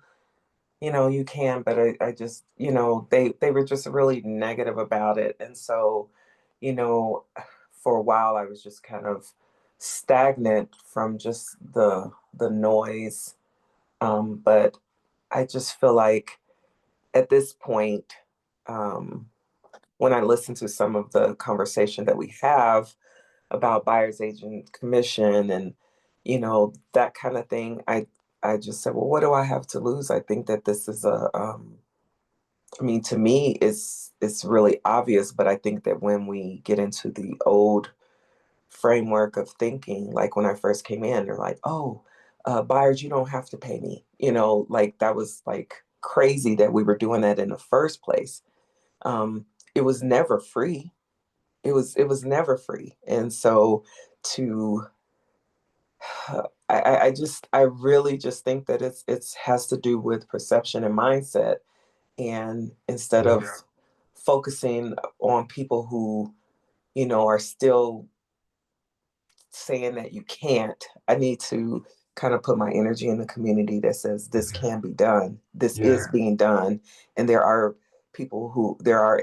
M: you can, but I just, they were just really negative about it. And so, for a while I was just kind of stagnant from just the noise. But I just feel like at this point, when I listen to some of the conversation that we have about buyer's agent commission and, that kind of thing, I just said, well, what do I have to lose? I think that this is to me, it's really obvious, but I think that when we get into the old framework of thinking, like when I first came in, they're like, oh, buyers, you don't have to pay me. Like that was like crazy that we were doing that in the first place. It was never free. It was never free. And so I really just think that it's has to do with perception and mindset. And instead of focusing on people who, are still saying that you can't, I need to kind of put my energy in the community that says this can be done. This is being done. And there are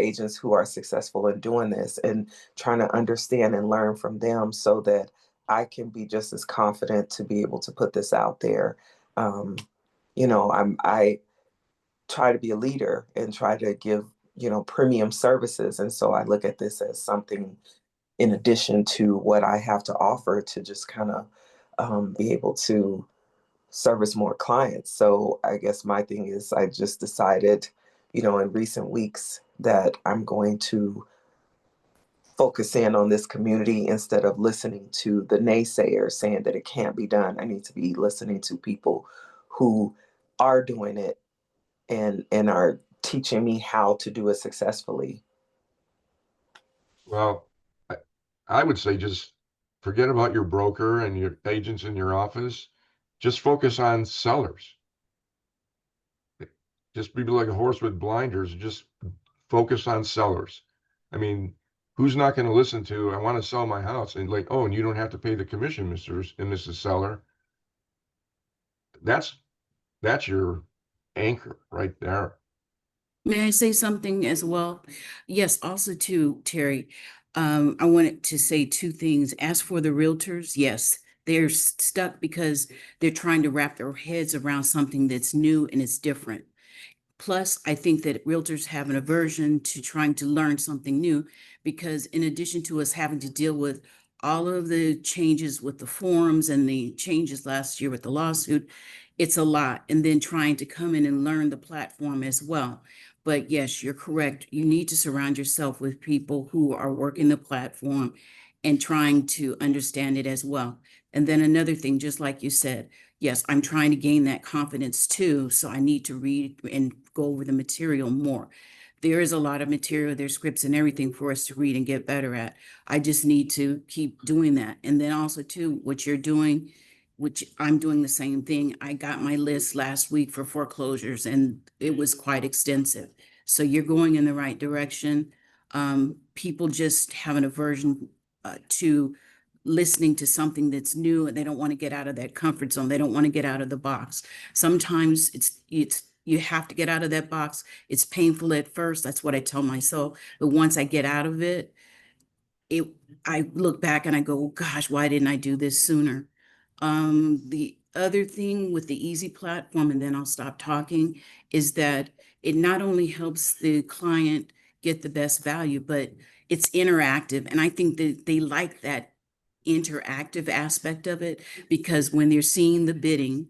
M: agents who are successful in doing this, and trying to understand and learn from them so that I can be just as confident to be able to put this out there. I try to be a leader and try to give, premium services. And so I look at this as something in addition to what I have to offer to just kind of be able to service more clients. So I guess my thing is I just decided, in recent weeks that I'm going to focus in on this community instead of listening to the naysayers saying that it can't be done. I need to be listening to people who are doing it and are teaching me how to do it successfully.
K: Well, I would say just forget about your broker and your agents in your office. Just focus on sellers. Just be like a horse with blinders. Just focus on sellers. I mean, who's not going to listen to, I want to sell my house, and like, oh, and you don't have to pay the commission, Mr. and Mrs. Seller. That's your anchor right there.
I: May I say something as well? Yes, also too, Terry, I wanted to say two things. As for the realtors, yes, they're stuck because they're trying to wrap their heads around something that's new and it's different. Plus, I think that realtors have an aversion to trying to learn something new because in addition to us having to deal with all of the changes with the forms and the changes last year with the lawsuit, it's a lot. And then trying to come in and learn the platform as well. But yes, you're correct. You need to surround yourself with people who are working the platform and trying to understand it as well. And then another thing, just like you said, yes, I'm trying to gain that confidence too. So I need to read and go over the material more. There is a lot of material, there's scripts and everything for us to read and get better at. I just need to keep doing that. And then also too, what you're doing, which I'm doing the same thing. I got my list last week for foreclosures and it was quite extensive. So you're going in the right direction. People just have an aversion to listening to something that's new and they don't want to get out of that comfort zone. They don't want to get out of the box. Sometimes it's you have to get out of that box. It's painful at first. That's what I tell myself. But once I get out of it, I look back and I go, gosh, why didn't I do this sooner? The other thing with the easy platform, and then I'll stop talking, is that it not only helps the client get the best value, but it's interactive. And I think that they like that interactive aspect of it because when they're seeing the bidding,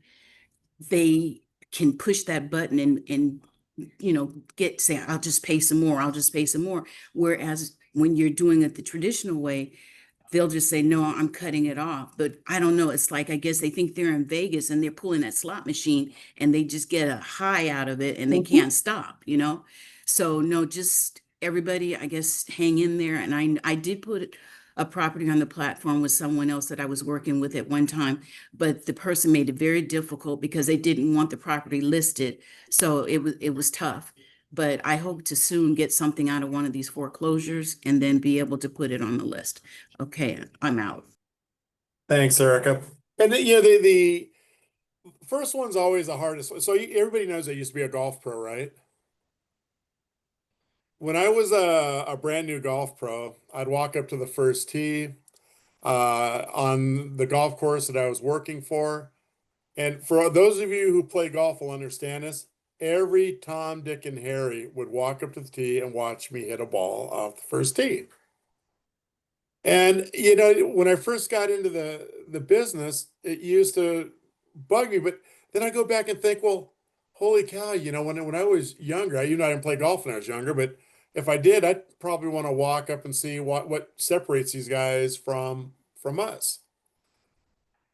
I: they can push that button and say, I'll just pay some more, I'll just pay some more. Whereas when you're doing it the traditional way, they'll just say, no, I'm cutting it off. But I don't know. It's like, I guess they think they're in Vegas and they're pulling that slot machine and they just get a high out of it and they can't stop, So no, just everybody, I guess, hang in there. And I did put a property on the platform with someone else that I was working with at one time, but the person made it very difficult because they didn't want the property listed. So it was tough. But I hope to soon get something out of one of these foreclosures and then be able to put it on the list. Okay, I'm out.
B: Thanks, Erica. And the first one's always the hardest. So everybody knows I used to be a golf pro, right? When I was a brand new golf pro, I'd walk up to the first tee on the golf course that I was working for. And for those of you who play golf will understand this, every Tom, Dick, and Harry would walk up to the tee and watch me hit a ball off the first tee. And when I first got into the business, it used to bug me, but then I go back and think, well, holy cow, when I was younger, I didn't play golf when I was younger, but if I did, I'd probably want to walk up and see what separates these guys from us.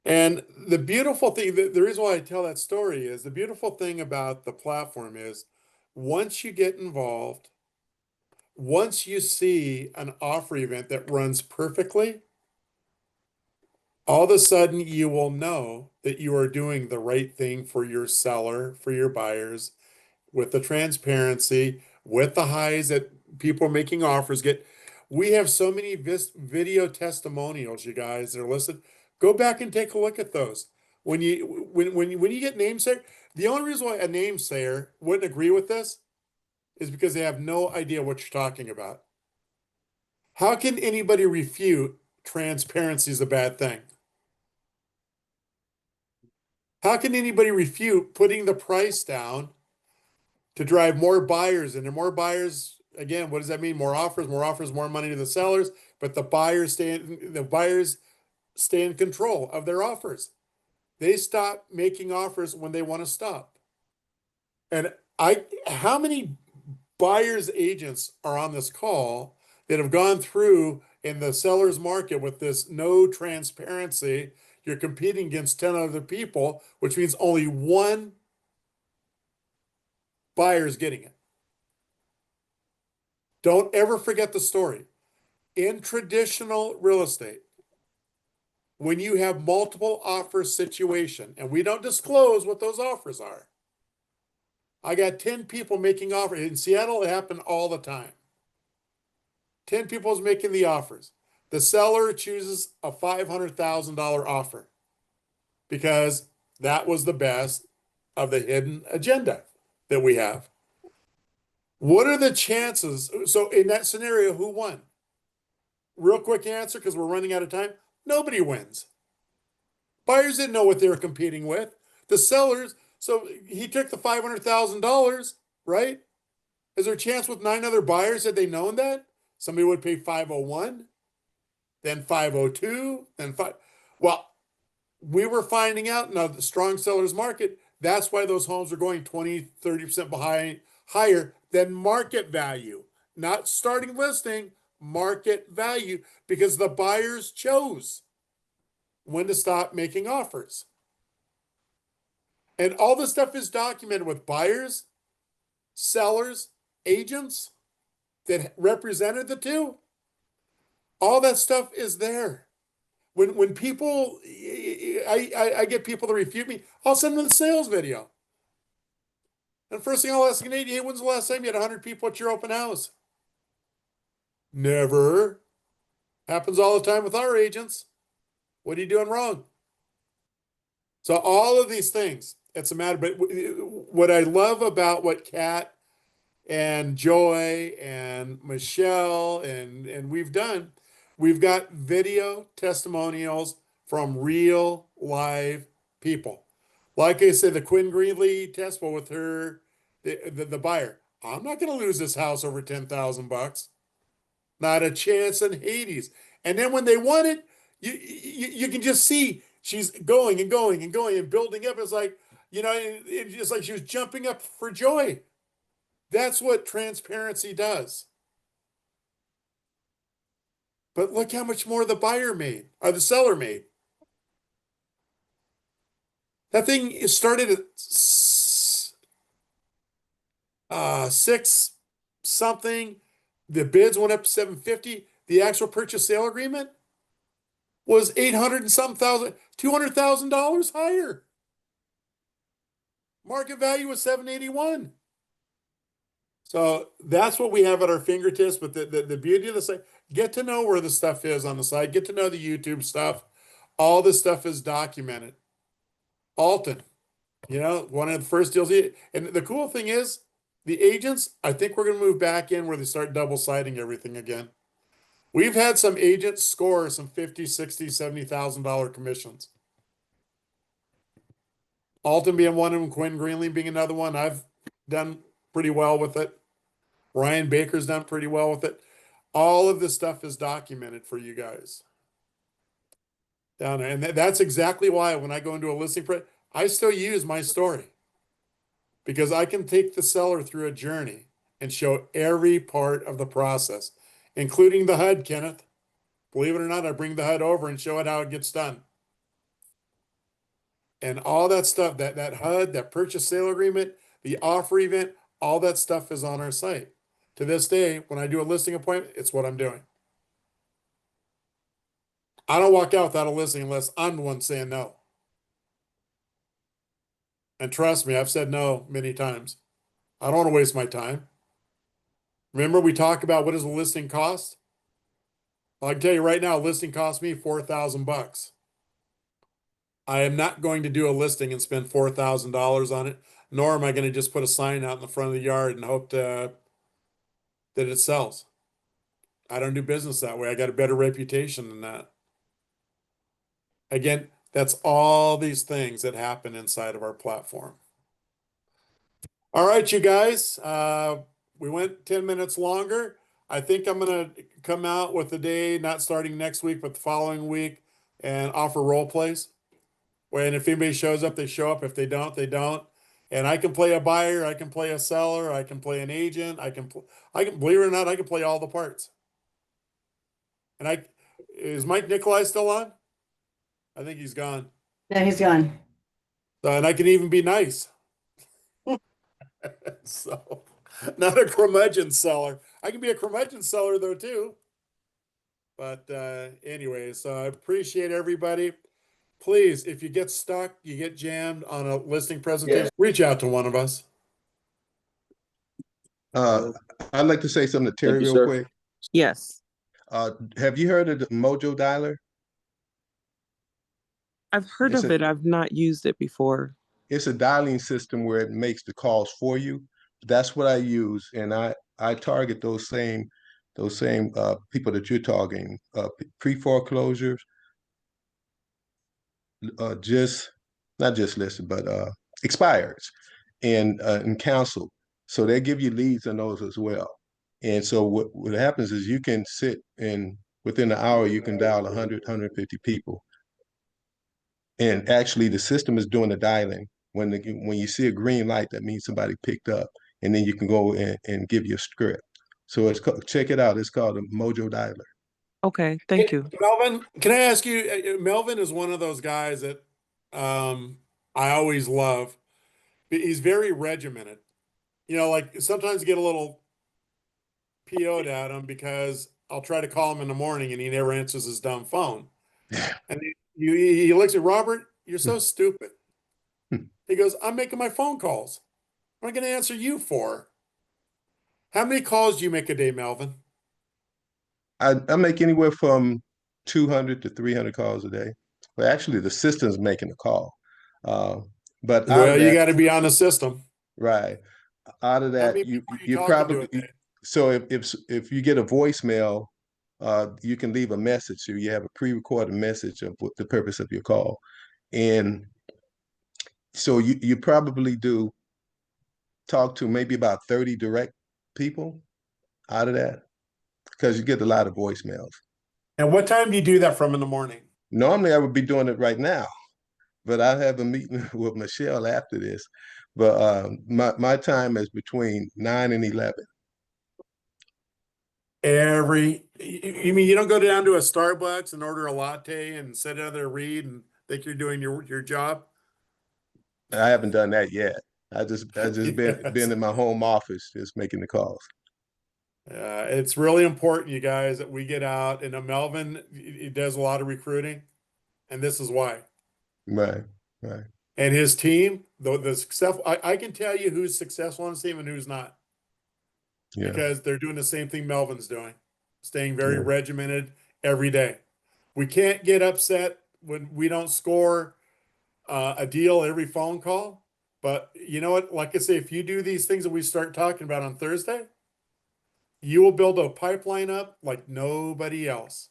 B: And the beautiful thing, the reason why I tell that story is the beautiful thing about the platform is once you get involved, once you see an offer event that runs perfectly, all of a sudden you will know that you are doing the right thing for your seller, for your buyers, with the transparency, with the highs that people making offers get. We have so many video testimonials, you guys, that are listed. Go back and take a look at those. When you get namesayer, the only reason why a namesayer wouldn't agree with this is because they have no idea what you're talking about. How can anybody refute transparency is a bad thing? How can anybody refute putting the price down to drive more buyers in? And more buyers, again, what does that mean? More offers, more money to the sellers, but the buyers stay in control of their offers. They stop making offers when they want to stop. And how many buyers agents are on this call that have gone through in the seller's market with this no transparency? You're competing against 10 other people, which means only one buyers getting it. Don't ever forget the story. In traditional real estate, when you have multiple offers situation, and we don't disclose what those offers are. I got 10 people making offers. In Seattle, it happened all the time. 10 people is making the offers. The seller chooses a $500,000 offer because that was the best of the hidden agenda that we have. What are the chances? So in that scenario, who won? Real quick answer, because we're running out of time. Nobody wins. Buyers didn't know what they were competing with. The sellers, so he took the $500,000, right? Is there a chance with 9 other buyers had they known that? Somebody would pay 501, then 502, then 5. Well, we were finding out now the strong sellers market, that's why those homes are going 20, 30% behind, higher than market value. Not starting listing, market value, because the buyers chose when to stop making offers. And all this stuff is documented with buyers, sellers, agents that represented the two. All that stuff is there. When people, I get people to refute me, I'll send them the sales video. And first thing I'll ask an agent, hey, when's the last time you had 100 people at your open house? Never. Happens all the time with our agents. What are you doing wrong? So all of these things, it's a matter. But what I love about what Kat and Joy and Michelle and we've done, we've got video testimonials from real live people. Like I said, the Quinn Greenlee testimony with her, the buyer. I'm not going to lose this house over $10,000. Not a chance in Hades. And then when they want it, you can just see she's going and going and going and building up. It's like, it's just like she was jumping up for joy. That's what transparency does. But look how much more the buyer made, or the seller made. That thing started at 6 something. The bids went up to 750. The actual purchase sale agreement was 800 and some thousand, $200,000 higher. Market value was 781. So that's what we have at our fingertips. But the beauty of the site, get to know where the stuff is on the site, get to know the YouTube stuff. All this stuff is documented. Alton, one of the first deals. And the cool thing is, the agents, I think we're going to move back in where they start double siding everything again. We've had some agents score some $50,000, $60,000, $70,000 commissions. Alton being one of them, Quinn Greenlee being another one. I've done pretty well with it. Ryan Baker's done pretty well with it. All of this stuff is documented for you guys down there. And that's exactly why when I go into a listing, I still use my story. Because I can take the seller through a journey and show every part of the process, including the HUD, Kenneth. Believe it or not, I bring the HUD over and show it how it gets done. And all that stuff, that HUD, that purchase sale agreement, the offer event, all that stuff is on our site. To this day, when I do a listing appointment, it's what I'm doing. I don't walk out without a listing unless I'm the one saying no. And trust me, I've said no many times. I don't want to waste my time. Remember, we talk about what does a listing cost? Well, I can tell you right now, a listing cost me $4,000. I am not going to do a listing and spend $4,000 on it, nor am I going to just put a sign out in the front of the yard and hope that it sells. I don't do business that way. I got a better reputation than that. Again, that's all these things that happen inside of our platform. All right, you guys, we went 10 minutes longer. I think I'm going to come out with the day, not starting next week, but the following week, and offer role plays. When if anybody shows up, they show up. If they don't, they don't. And I can play a buyer, I can play a seller, I can play an agent, I can believe it or not, I can play all the parts. And is Mike Nikolai still on? I think he's gone.
G: No, he's gone.
B: So, and I can even be nice. So, not a curmudgeon seller. I can be a curmudgeon seller though too. But anyway, so I appreciate everybody. Please, if you get stuck, you get jammed on a listing presentation, reach out to one of us.
N: I'd like to say something to Terry real quick.
M: Yes.
N: Have you heard of the Mojo Dialer?
M: I've heard of it. I've not used it before.
N: It's a dialing system where it makes the calls for you. That's what I use, and I target those same people that you're targeting, pre-foreclosures, just not just listed, but expireds and counsel. So they give you leads on those as well. And so what happens is you can sit in within an hour, you can dial 100, 150 people. And actually the system is doing the dialing. When you see a green light, that means somebody picked up, and then you can go and give you a script. So check it out. It's called a Mojo Dialer.
M: Okay, thank you.
B: Melvin, can I ask you, Melvin is one of those guys that I always love. He's very regimented. You know, like sometimes you get a little PO'd at him because I'll try to call him in the morning and he never answers his dumb phone. And he looks at Robert, you're so stupid. He goes, I'm making my phone calls. What am I going to answer you for? How many calls do you make a day, Melvin?
N: I make anywhere from 200 to 300 calls a day. Well, actually, the system's making the call. But
B: you got to be on the system,
N: right? Out of that, you probably so if you get a voicemail, you can leave a message. So you have a pre-recorded message of what the purpose of your call, and so you probably do talk to maybe about 30 direct people out of that, because you get a lot of voicemails.
B: And what time do you do that from in the morning?
N: Normally I would be doing it right now, but I have a meeting with Michelle after this. But my time is between 9 and 11.
B: You mean you don't go down to a Starbucks and order a latte and sit down there, read, and think you're doing your job?
N: I haven't done that yet. I just been in my home office just making the calls.
B: It's really important, you guys, that we get out. And Melvin, he does a lot of recruiting, and this is why.
N: Right.
B: And his team, the successful, I can tell you who's successful on his team and who's not. Yeah. Because they're doing the same thing Melvin's doing, staying very regimented every day. We can't get upset when we don't score a deal every phone call. But you know what? Like I say, if you do these things that we start talking about on Thursday, you will build a pipeline up like nobody else.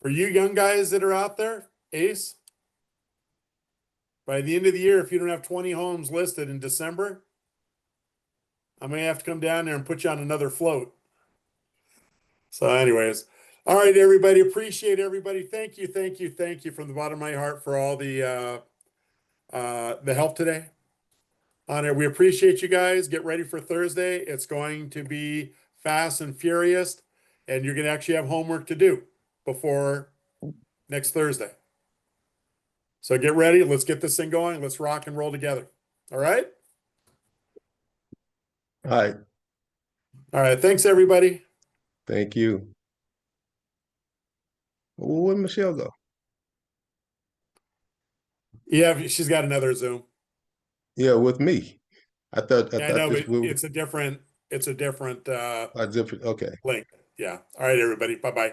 B: For you young guys that are out there, Ace, by the end of the year, if you don't have 20 homes listed in December, I may have to come down there and put you on another float. So anyways, all right, everybody, appreciate everybody. Thank you from the bottom of my heart for all the help today. On it, we appreciate you guys. Get ready for Thursday. It's going to be fast and furious, and you're going to actually have homework to do before next Thursday. So get ready. Let's get this thing going. Let's rock and roll together. All right?
N: All
B: right. Thanks, everybody.
N: Thank you. Where'd Michelle go?
B: Yeah, she's got another Zoom.
N: Yeah, with me. I thought
B: know, but it's a different okay. Link. Yeah. All right, everybody. Bye-bye.